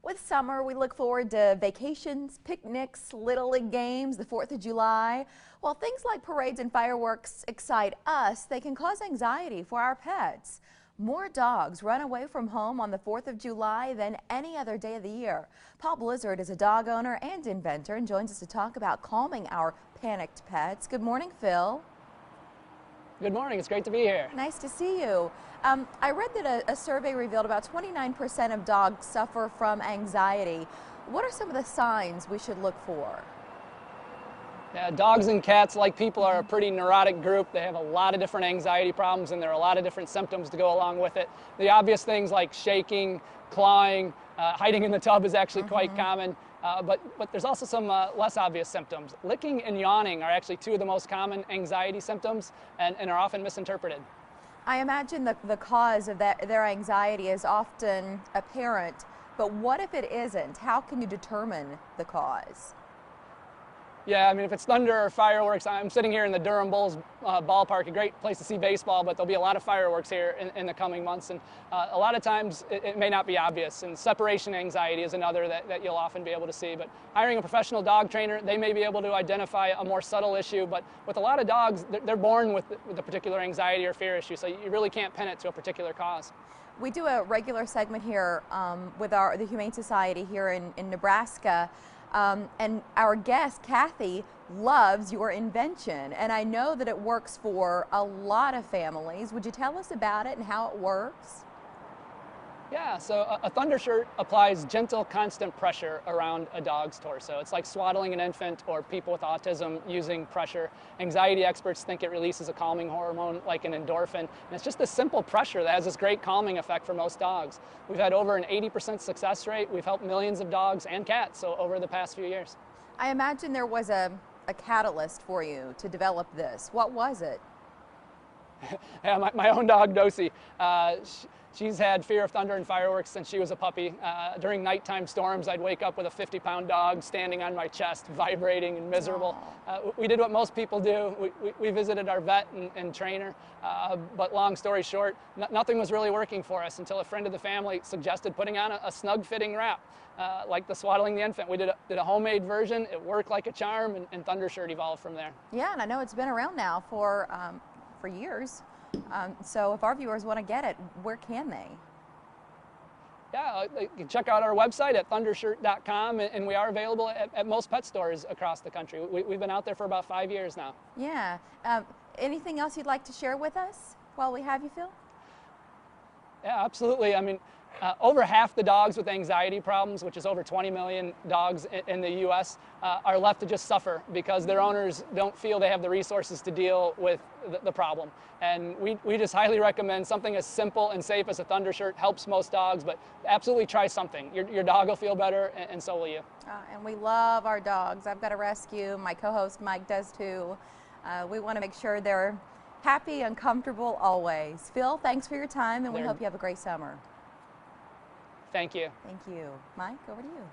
With summer, we look forward to vacations, picnics, Little League games, the 4th of July. While things like parades and fireworks excite us, they can cause anxiety for our pets. More dogs run away from home on the 4th of July than any other day of the year. Paul Blizzard is a dog owner and inventor and joins us to talk about calming our panicked pets. Good morning, Phil. Good morning. It's great to be here. Nice to see you. I read that a survey revealed about 29% of dogs suffer from anxiety. What are some of the signs we should look for? Yeah, dogs and cats, like people, are a pretty neurotic group. They have a lot of different anxiety problems, and there are a lot of different symptoms to go along with it. The obvious things like shaking, clawing, hiding in the tub is actually quite common. But there's also some less obvious symptoms. Licking and yawning are actually two of the most common anxiety symptoms and are often misinterpreted. I imagine the cause of their anxiety is often apparent, but what if it isn't? How can you determine the cause? Yeah, I mean, if it's thunder or fireworks, I'm sitting here in the Durham Bulls ballpark, a great place to see baseball, but there'll be a lot of fireworks here in the coming months, and a lot of times it may not be obvious, and separation anxiety is another that you'll often be able to see. But hiring a professional dog trainer, they may be able to identify a more subtle issue, but with a lot of dogs, they're born with a particular anxiety or fear issue, so you really can't pin it to a particular cause. We do a regular segment here with the Humane Society here in Nebraska. And our guest, Kathy, loves your invention, and I know that it works for a lot of families. Would you tell us about it and how it works? Yeah, so a Thundershirt applies gentle, constant pressure around a dog's torso. It's like swaddling an infant or people with autism using pressure. Anxiety experts think it releases a calming hormone like an endorphin, and it's just this simple pressure that has this great calming effect for most dogs. We've had over an 80% success rate. We've helped millions of dogs and cats over the past few years. I imagine there was a catalyst for you to develop this. What was it? Yeah, my own dog, Dosey. She's had fear of thunder and fireworks since she was a puppy. During nighttime storms, I'd wake up with a 50-pound dog standing on my chest, vibrating and miserable. We did what most people do. We visited our vet and trainer, but long story short, nothing was really working for us until a friend of the family suggested putting on a snug-fitting wrap, like the swaddling the infant. We did a homemade version. It worked like a charm, and Thundershirt evolved from there. Yeah, and I know it's been around now for years. So if our viewers want to get it, where can they? Yeah, you can check out our website at Thundershirt.com, and we are available at most pet stores across the country. We've been out there for about 5 years now. Yeah. Anything else you'd like to share with us while we have you, Phil? Yeah, absolutely. I mean, over half the dogs with anxiety problems, which is over 20 million dogs in the U.S., are left to just suffer because their owners don't feel they have the resources to deal with the problem. And we just highly recommend something as simple and safe as a Thundershirt. Helps most dogs, but absolutely try something. Your dog will feel better, and so will you. And we love our dogs. I've got a rescue. My co-host Mike does too. We want to make sure they're happy and comfortable always. Phil, thanks for your time, and we hope you have a great summer. Thank you. Thank you. Mike, over to you.